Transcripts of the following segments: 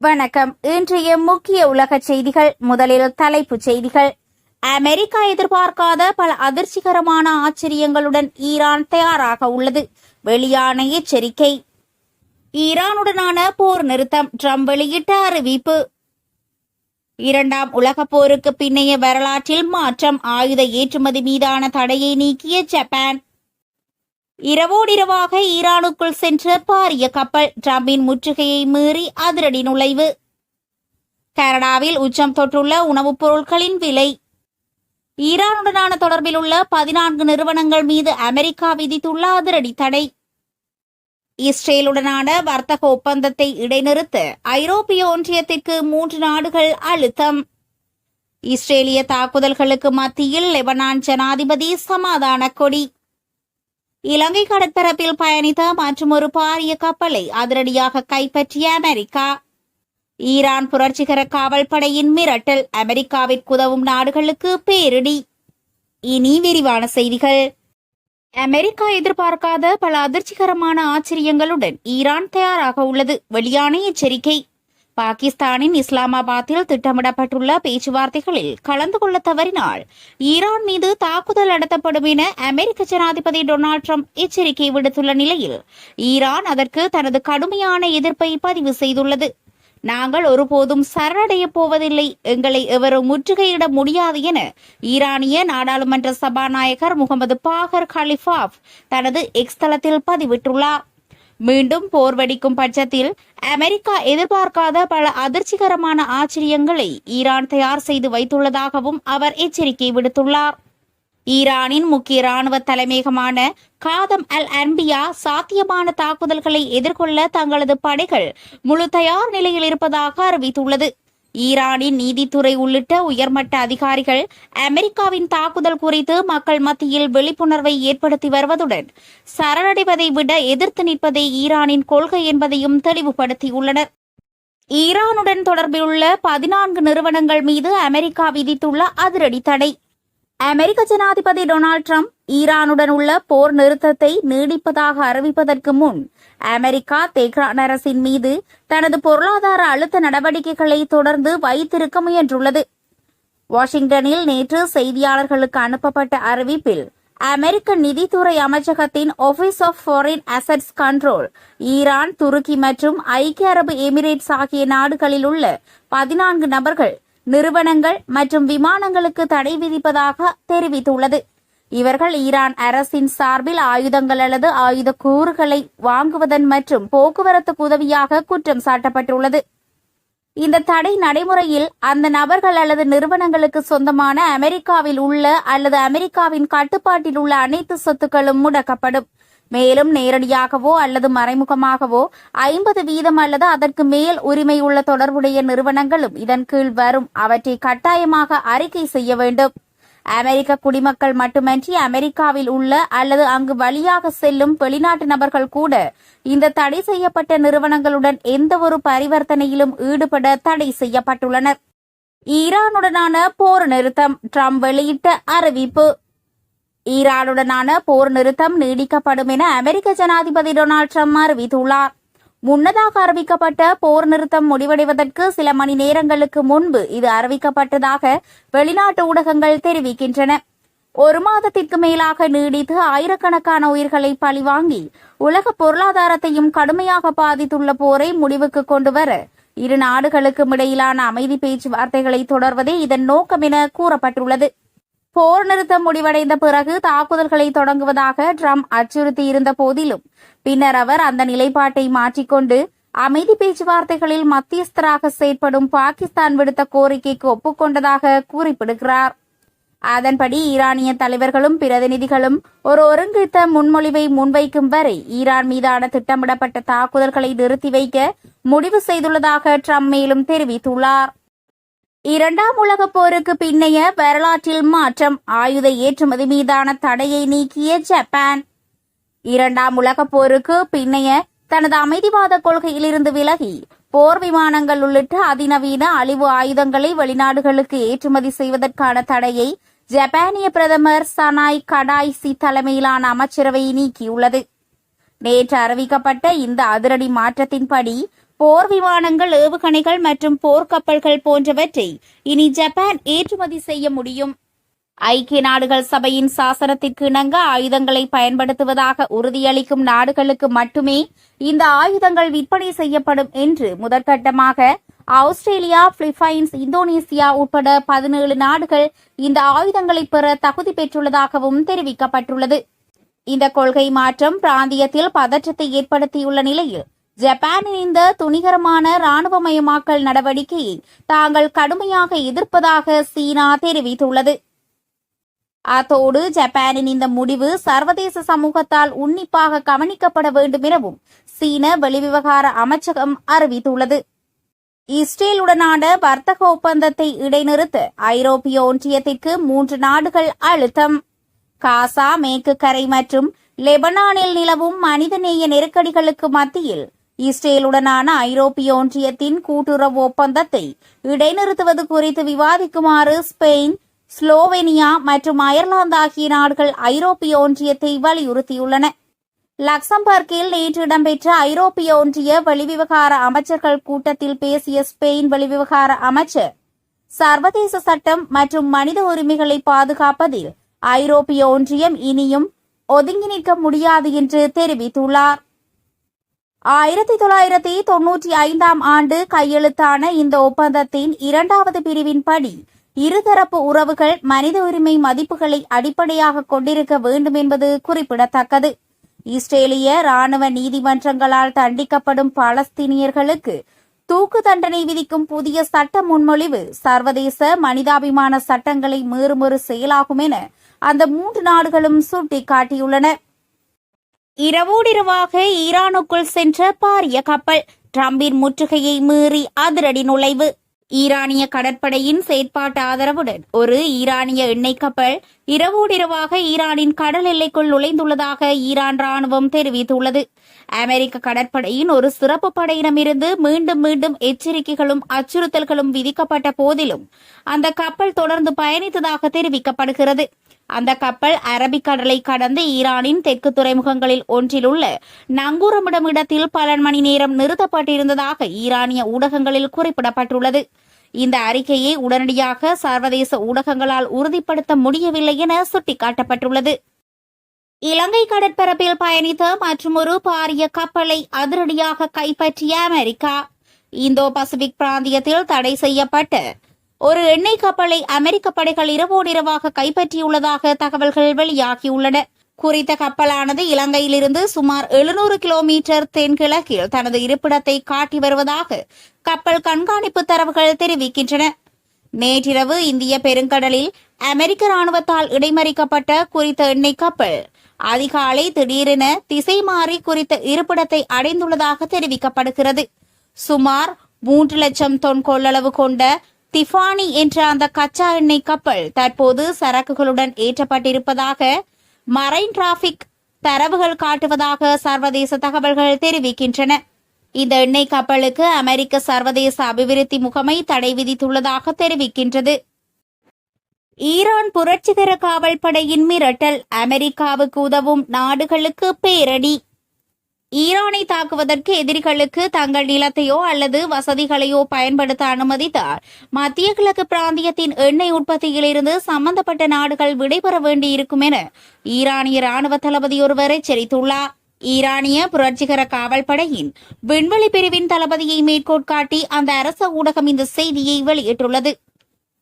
வணக்கம். இன்றைய முக்கிய உலக செய்திகள். முதலில் தலைப்புச் செய்திகள். அமெரிக்கா எதிர்பார்க்காத பல அதிர்ச்சிகரமான ஆச்சரியங்களுடன் ஈரான் தயாராக உள்ளது. வெளியான எச்சரிக்கை. ஈரானுடனான போர் நிறுத்தம். ட்ரம்ப் வெளியிட்ட அறிவிப்பு. இரண்டாம் உலகப் போருக்கு பின்னைய வரலாற்றில் மாற்றம். ஆயுத ஏற்றுமதி மீதான தடையை நீக்கிய ஜப்பான். இரவோடிரவாக ஈரானுக்குள் சென்ற பாரிய கப்பல். ட்ரம்பின் முற்றுகையை மீறி அதிரடி நுழைவு. கனடாவில் உச்சம் தொட்டுள்ள உணவுப் பொருட்களின் விலை. ஈரானுடனான தொடர்பில் உள்ள 14 நிறுவனங்கள் மீது அமெரிக்கா விதித்துள்ள அதிரடி தடை. இஸ்ரேலுடனான வர்த்தக ஒப்பந்தத்தை இடைநிறுத்த ஐரோப்பிய ஒன்றியத்திற்கு 3 நாடுகள் அழுத்தம். இஸ்ரேலிய தாக்குதல்களுக்கு மத்தியில் லெபனான் ஜனாதிபதி சமாதான கொடி. இலங்கை கடற்பரப்பில் பயணித்த மற்றொரு பாரிய கப்பலை அதிரடியாக கைப்பற்றிய அமெரிக்கா. ஈரான் புரட்சிகர காவல் படையின் மிரட்டல். அமெரிக்காவிற்கு உதவும் நாடுகளுக்கு பேரிடி. இனி விரிவான செய்திகள். அமெரிக்கா எதிர்பார்க்காத பல அதிர்ச்சிகரமான ஆச்சரியங்களுடன் ஈரான் தயாராக உள்ளது. வெளியான எச்சரிக்கை. பாகிஸ்தானின் இஸ்லாமாபாத்தில் திட்டமிடப்பட்டுள்ள பேச்சுவார்த்தைகளில் கலந்து கொள்ள தவறினால் ஈரான் மீது தாக்குதல் நடத்தப்படும் என அமெரிக்க ஜனாதிபதி டொனால்டு ட்ரம்ப் எச்சரிக்கை விடுத்துள்ள நிலையில் ஈரான் அதற்கு தனது கடுமையான எதிர்ப்பை பதிவு செய்துள்ளது. நாங்கள் ஒருபோதும் சரணடையப் போவதில்லை, எங்களை எவரும் முற்றுகையிட முடியாது என ஈரானிய நாடாளுமன்ற சபாநாயகர் முகமது பாகர் கலிஃபாப் தனது எக்ஸ் தளத்தில் பதிவிட்டுள்ளார். மீண்டும் போர் வெடிக்கும் பட்சத்தில் அமெரிக்கா எதிர்பார்க்காத பல அதிர்ச்சிகரமான ஆச்சரியங்களை ஈரான் தயார் செய்து வைத்துள்ளதாகவும் அவர் எச்சரிக்கை விடுத்துள்ளார். ஈரானின் முக்கிய ராணுவ தலைமையகமான காதம் அல் அன்பியா சாத்தியமான தாக்குதல்களை எதிர்கொள்ள தங்களது படைகள் முழு தயார் நிலையில் இருப்பதாக அறிவித்துள்ளது. ஈரானின் நீதித்துறை உள்ளிட்ட உயர்மட்ட அதிகாரிகள் அமெரிக்காவின் தாக்குதல் குறித்து மக்கள் மத்தியில் விழிப்புணர்வை ஏற்படுத்தி வருவதுடன் சரணடைவதை விட எதிர்த்து நிற்பதே ஈரானின் கொள்கை என்பதையும் தெளிவுபடுத்தியுள்ளனர். ஈரானுடன் தொடர்பிலுள்ள 14 நிறுவனங்கள் மீது அமெரிக்கா விதித்துள்ள அதிரடி தடை. அமெரிக்க ஜனாதிபதி டொனால்டு ட்ரம்ப் ஈரானுடன் உள்ள போர் நிறுத்தத்தை நீடிப்பதாக அறிவிப்பதற்கு முன் அமெரிக்கா தெஹ்ரான் அரசின் மீது தனது பொருளாதார அழுத்த நடவடிக்கைகளை தொடர்ந்து வைத்திருக்க முயன்றுள்ளது. வாஷிங்டனில் நேற்று செய்தியாளர்களுக்கு அனுப்பப்பட்ட அறிவிப்பில் அமெரிக்க நிதித்துறை அமைச்சகத்தின் office of foreign assets control Iran, துருக்கி மற்றும் ஐக்கிய அரபு எமிரேட்ஸ் ஆகிய நாடுகளில் உள்ள 14 நபர்கள், நிறுவனங்கள் மற்றும் விமானங்களுக்கு தடை விதிப்பதாக தெரிவித்துள்ளது. இவர்கள் ஈரான் அரசின் சார்பில் ஆயுதங்கள் அல்லது ஆயுத கூறுகளை வாங்குவதன் மற்றும் போக்குவரத்துக்கு உதவியாக குற்றம் சாட்டப்பட்டுள்ளது. இந்த தடை நடைமுறையில் அந்த நபர்கள் அல்லது நிறுவனங்களுக்கு சொந்தமான அமெரிக்காவில் உள்ள அல்லது அமெரிக்காவின் கட்டுப்பாட்டில் உள்ள அனைத்து சொத்துக்களும் முடக்கப்படும். மேலும் நேரடியாகவோ அல்லது மறைமுகமாகவோ 50% அல்லது அதற்கு மேல் உரிமை உள்ள தொடர்புடைய நிறுவனங்களும் இதன் கீழ் வரும். அவற்றை கட்டாயமாக அறிக்கை செய்ய வேண்டும். அமெரிக்க குடிமக்கள் மட்டுமன்றி அமெரிக்காவில் உள்ள அல்லது அங்கு வழியாக செல்லும் வெளிநாட்டு நபர்கள் கூட இந்த தடை செய்யப்பட்ட நிறுவனங்களுடன் எந்தவொரு பரிவர்த்தனையிலும் ஈடுபட தடை செய்யப்பட்டுள்ளனர். ஈரானுடனான போர் நிறுத்தம். ட்ரம்ப் வெளியிட்ட அறிவிப்பு. ஈரானுடனான போர் நிறுத்தம் நீடிக்கப்படும் என அமெரிக்க ஜனாதிபதி டொனால்டு ட்ரம்ப் அறிவித்துள்ளார். முன்னதாக அறிவிக்கப்பட்ட போர் நிறுத்தம் முடிவடைவதற்கு சில மணி நேரங்களுக்கு முன்பு இது அறிவிக்கப்பட்டதாக வெளிநாட்டு ஊடகங்கள் தெரிவிக்கின்றன. 1 மாதத்திற்கு மேலாக நீடித்து ஆயிரக்கணக்கான உயிர்களை பழிவாங்கி உலக பொருளாதாரத்தையும் கடுமையாக பாதித்துள்ள போரை முடிவுக்கு கொண்டுவர இரு நாடுகளுக்கும் இடையிலான அமைதி பேச்சுவார்த்தைகளை தொடர்வதே இதன் நோக்கம் என கூறப்பட்டுள்ளது. போர் நிறுத்தம் முடிவடைந்த பிறகு தாக்குதல்களை தொடங்குவதாக ட்ரம்ப் அச்சுறுத்தியிருந்த போதிலும் பின்னர் அவர் அந்த நிலைப்பாட்டை மாற்றிக்கொண்டு அமைதி பேச்சுவார்த்தைகளில் மத்தியஸ்தராக செயற்படும் பாகிஸ்தான் விடுத்த கோரிக்கைக்கு ஒப்புக்கொண்டதாக குறிப்பிடுகிறார். அதன்படி ஈரானிய தலைவர்களும் பிரதிநிதிகளும் ஒரு ஒருங்கித்த முன்மொழிவை முன்வைக்கும் வரை ஈரான் மீதான திட்டமிடப்பட்ட தாக்குதல்களை நிறுத்தி வைக்க முடிவு செய்துள்ளதாக ட்ரம்ப் மேலும் தெரிவித்துள்ளார். இரண்டாம் உலகப் போருக்கு பின்னைய வரலாற்றில் மாற்றம். ஆயுத ஏற்றுமதி மீதான தடையை நீக்கிய ஜப்பான். இரண்டாம் உலகப் போருக்கு பின்னைய தனது அமைதிவாத கொள்கையிலிருந்து விலகி போர் விமானங்கள் உள்ளிட்ட அதிநவீன அழிவு ஆயுதங்களை வெளிநாடுகளுக்கு ஏற்றுமதி செய்வதற்கான தடையை ஜப்பானிய பிரதமர் சனாய் கடாய்சி தலைமையிலான அமைச்சரவை நீக்கியுள்ளது. நேற்று அறிவிக்கப்பட்ட இந்த அதிரடி மாற்றத்தின்படி போர் விமானங்கள், ஏவுகணைகள் மற்றும் போர்க்கப்பல்கள் போன்றவற்றை இனி ஜப்பான் ஏற்றுமதி செய்ய முடியும். ஐக்கிய நாடுகள் சபையின் சாசனத்திற்கு இணங்க ஆயுதங்களை பயன்படுத்துவதாக உறுதியளிக்கும் நாடுகளுக்கு மட்டுமே இந்த ஆயுதங்கள் விற்பனை செய்யப்படும் என்று முதற்கட்டமாக ஆஸ்திரேலியா, பிலிப்பைன்ஸ், இந்தோனேசியா உட்பட 17 நாடுகள் இந்த ஆயுதங்களை பெற தகுதி பெற்றுள்ளதாகவும் தெரிவிக்கப்பட்டுள்ளது. இந்த கொள்கை மாற்றம் பிராந்தியத்தில் பதற்றத்தை ஏற்படுத்தியுள்ள நிலையில் ஜப்பானின் இந்த துணிகரமான ராணுவமயமாக்கல் நடவடிக்கையை தாங்கள் கடுமையாக எதிர்ப்பதாக சீனா தெரிவித்துள்ளது. அத்தோடு ஜப்பானின் இந்த முடிவு சர்வதேச சமூகத்தால் உன்னிப்பாக கவனிக்கப்பட வேண்டும் எனவும் சீன வெளிவிவகார அமைச்சகம் அறிவித்துள்ளது. இஸ்ரேலுடனான வர்த்தக ஒப்பந்தத்தை இடைநிறுத்த ஐரோப்பிய ஒன்றியத்திற்கு 3 நாடுகள் அழுத்தம். காசா, மேற்கு கரை மற்றும் லெபனானில் நிலவும் மனிதநேய நெருக்கடிகளுக்கு மத்தியில் இஸ்ரேலுடனான ஐரோப்பிய ஒன்றியத்தின் கூட்டுறவு ஒப்பந்தத்தை இடைநிறுத்துவது குறித்து விவாதிக்குமாறு ஸ்பெயின், ஸ்லோவேனியா மற்றும் அயர்லாந்து ஆகிய நாடுகள் ஐரோப்பிய ஒன்றியத்தை வலியுறுத்தியுள்ளன. லக்சம்பர்கில் நேற்று இடம்பெற்ற ஐரோப்பிய ஒன்றிய வெளிவிவகார அமைச்சர்கள் கூட்டத்தில் பேசிய ஸ்பெயின் வெளிவிவகார அமைச்சர், சர்வதேச சட்டம் மற்றும் மனித உரிமைகளை பாதுகாப்பதில் ஐரோப்பிய ஒன்றியம் இனியும் ஒதுங்கி நிற்க முடியாது என்று தெரிவித்துள்ளார். 1995 ஆண்டு கையெழுத்தான இந்த ஒப்பந்தத்தின் 2வது பிரிவின்படி இருதரப்பு உறவுகள் மனித உரிமை மதிப்புகளை அடிப்படையாக கொண்டிருக்க வேண்டும் என்பது குறிப்பிடத்தக்கது. இஸ்ரேலிய ராணுவ நீதிமன்றங்களால் தண்டிக்கப்படும் பாலஸ்தீனியர்களுக்கு தூக்கு தண்டனை விதிக்கும் புதிய சட்ட முன்மொழிவு சர்வதேச மனிதாபிமான சட்டங்களை மீறும் ஒரு செயலாகும் என அந்த 3 நாடுகளும் சுட்டிக்காட்டியுள்ளன. இரவோடிரவாக ஈரானுக்குள் சென்ற பாரிய கப்பல், டிரம்பின் முற்றுகையை மீறி அதிரடி நுழைவு. ஈரானிய கடற்படையின் செயற்பாட்டு ஆதரவுடன் ஒரு ஈரானிய எண்ணெய் கப்பல் இரவோடிரவாக ஈரானின் கடல் எல்லைக்குள் நுழைந்துள்ளதாக ஈரான் ராணுவம் தெரிவித்துள்ளது. அமெரிக்க கடற்படையின் ஒரு சிறப்பு படையிடமிருந்து மீண்டும் மீண்டும் எச்சரிக்கைகளும் அச்சுறுத்தல்களும் விதிக்கப்பட்ட போதிலும் அந்த கப்பல் தொடர்ந்து பயணித்ததாக தெரிவிக்கப்படுகிறது. அந்த கப்பல் அரபிக்கடலை கடந்து ஈரானின் தெற்கு துறைமுகங்களில் ஒன்றில் உள்ள நங்கூரமிடம் இடத்தில் பல மணி நேரம் நிறுத்தப்பட்டிருந்ததாக ஈரானிய ஊடகங்களில் குறிப்பிடப்பட்டுள்ளது. இந்த அறிக்கையை உடனடியாக சர்வதேச ஊடகங்களால் உறுதிப்படுத்த முடியவில்லை என சுட்டிக்காட்டப்பட்டுள்ளது. இலங்கை கடற்பரப்பில் பயணித்த மற்றொரு பாரிய கப்பலை அதிரடியாக கைப்பற்றிய அமெரிக்கா. இந்தோ பசிபிக் பிராந்தியத்தில் தடை செய்யப்பட்ட ஒரு எண்ணெய் கப்பலை அமெரிக்க படைகள் இரவோடிரவாக கைப்பற்றியுள்ளதாக தகவல்கள் வெளியாகியுள்ளன. குறித்த கப்பலானது இலங்கையிலிருந்து சுமார் 700 கிலோமீட்டர் தென்கிழக்கில் தனது இருப்பிடத்தை காட்டி வருவதாக கப்பல் கண்காணிப்பு தரவுகள் தெரிவிக்கின்றன. நேற்றிரவு இந்திய பெருங்கடலில் அமெரிக்க ராணுவத்தால் இடைமறிக்கப்பட்ட குறித்த எண்ணெய் கப்பல் அதிகாலை திடீரென திசை மாறி குறித்த இருப்பிடத்தை அடைந்துள்ளதாக தெரிவிக்கப்படுகிறது. சுமார் 3 லட்சம் தொன் கொள்ளளவு கொண்ட டிஃபானி என்ற அந்த கச்சா எண்ணெய் கப்பல் தற்போது சரக்குகளுடன் ஏற்றப்பட்டிருப்பதாக மரைன் டிராபிக் தரவுகள் காட்டுவதாக சர்வதேச தகவல்கள் தெரிவிக்கின்றன. இந்த எண்ணெய் கப்பலுக்கு அமெரிக்க சர்வதேச அபிவிருத்தி முகமை தடை விதித்துள்ளதாக தெரிவிக்கின்றது. ஈரான் புரட்சிகர காவல் படையின் மிரட்டல், அமெரிக்காவுக்கு உதவும் நாடுகளுக்கு பேரடி. ஈரானை தாக்குவதற்கு எதிரிகளுக்கு தங்கள் நிலத்தையோ அல்லது வசதிகளையோ பயன்படுத்த அனுமதித்தால் மத்திய கிழக்கு பிராந்தியத்தின் எண்ணெய் உற்பத்தியிலிருந்து சம்பந்தப்பட்ட நாடுகள் விடைபெற வேண்டியிருக்கும் என ஈரானிய ராணுவ தளபதி ஒருவர் எச்சரித்துள்ளார். ஈரானிய புரட்சிகர காவல் படையின் விண்வெளி பிரிவின் தளபதியை மேற்கோட்காட்டி அந்த அரச ஊடகம் இந்த செய்தியை வெளியிட்டுள்ளது.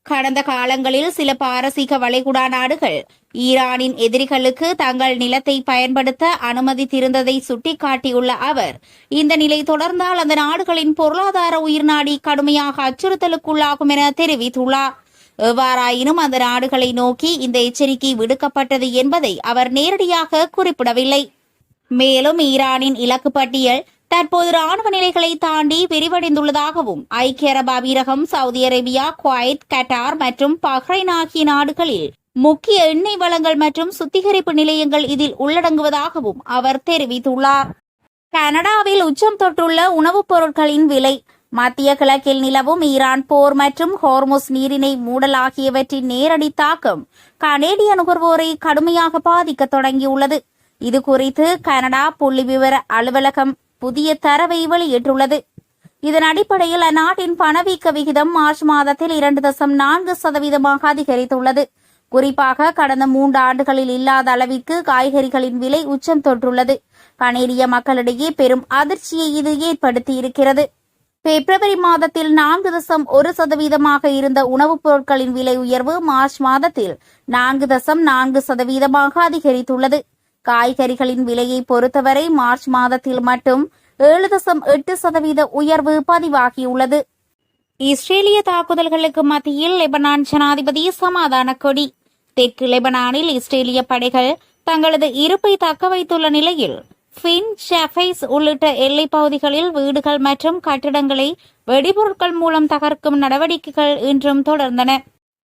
கடந்த காலங்களில் சில பாரசீக வளைகுடா நாடுகள் ஈரானின் எதிரிகளுக்கு தங்கள் நிலத்தை பயன்படுத்த அனுமதித்திருந்ததை சுட்டிக்காட்டியுள்ள அவர், இந்த நிலை தொடர்ந்தால் அந்த நாடுகளின் பொருளாதார உயிர்நாடி கடுமையாக அச்சுறுத்தலுக்குள்ளாகும் என தெரிவித்துள்ளார். எவ்வாறாயினும் அந்த நாடுகளை நோக்கி இந்த எச்சரிக்கை விடுக்கப்பட்டது என்பதை அவர் நேரடியாக குறிப்பிடவில்லை. மேலும் ஈரானின் இலக்கு பட்டியல் தற்போது ராணுவ நிலைகளை தாண்டி விரிவடைந்துள்ளதாகவும் ஐக்கிய அரபு அமீரகம், சவுதி அரேபியா, குவைத், கட்டார் மற்றும் பஹ்ரைன் ஆகிய நாடுகளில் முக்கிய எண்ணெய் வளங்கள் மற்றும் சுத்திகரிப்பு நிலையங்கள் இதில் உள்ளடங்குவதாகவும் அவர் தெரிவித்துள்ளார். கனடாவில் உச்சம் தொட்டுள்ள உணவுப் பொருட்களின் விலை. மத்திய கிழக்கில் நிலவும் ஈரான் போர் மற்றும் ஹோர்முஸ் நீரிணை மூடல் ஆகியவற்றின் நேரடி தாக்கம் கனேடிய நுகர்வோரை கடுமையாக பாதிக்க தொடங்கியுள்ளது. இதுகுறித்து கனடா புள்ளி விவர அலுவலகம் புதிய தரவை வெளியிட்டுள்ளது. இதன் அடிப்படையில் அந்நாட்டின் பணவீக்க விகிதம் மார்ச் மாதத்தில் 2.4% அதிகரித்துள்ளது. குறிப்பாக கடந்த 3 ஆண்டுகளில் இல்லாத அளவிற்கு காய்கறிகளின் விலை உச்சம் தொற்றுள்ளது. கனேடிய மக்களிடையே பெரும் அதிர்ச்சியை இது ஏற்படுத்தியிருக்கிறது. பிப்ரவரி மாதத்தில் 4.1% இருந்த உணவுப் பொருட்களின் விலை உயர்வு மார்ச் மாதத்தில் 4.4% அதிகரித்துள்ளது. காய்கறிகளின் விலையை பொறுத்தவரை மார்ச் மாதத்தில் மட்டும் 7.8% உயர்வு பதிவாகியுள்ளது. இஸ்ரேலிய தாக்குதல்களுக்கு மத்தியில் லெபனான் ஜனாதிபதி சமாதான கொடி. தெற்கு லெபனானில் இஸ்ரேலிய படைகள் தங்களது இருப்பை தக்க வைத்துள்ள நிலையில் ஃபின், ஷெஃபைஸ் உள்ளிட்ட எல்லைப் பகுதிகளில் வீடுகள் மற்றும் கட்டிடங்களை வெடிபொருட்கள் மூலம் தகர்க்கும் நடவடிக்கைகள் இன்றும் தொடர்ந்தன.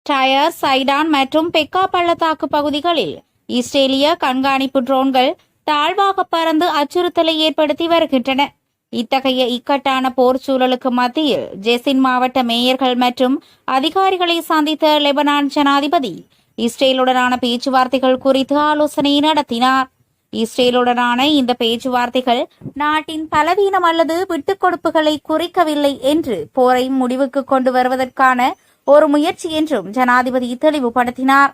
டயர், சைடான் மற்றும் பெக்கா பள்ளத்தாக்கு பகுதிகளில் இஸ்ரேலிய கண்காணிப்பு ட்ரோன்கள் தாழ்வாக பறந்து அச்சுறுத்தலை ஏற்படுத்தி வருகின்றன. இத்தகைய இக்கட்டான போர் சூழலுக்கு மத்தியில் ஜெசின் மாவட்ட மேயர்கள் மற்றும் அதிகாரிகளை சந்தித்த லெபனான் ஜனாதிபதி இஸ்ரேலுடனான பேச்சுவார்த்தைகள் குறித்து ஆலோசனை நடத்தினார். இஸ்ரேலுடனான இந்த பேச்சுவார்த்தைகள் நாட்டின் பலவீனம் அல்லது விட்டுக் கொடுப்புகளை குறிக்கவில்லை என்று போரை முடிவுக்கு கொண்டு வருவதற்கான ஒரு முயற்சி என்றும் ஜனாதிபதி தெளிவுபடுத்தினார்.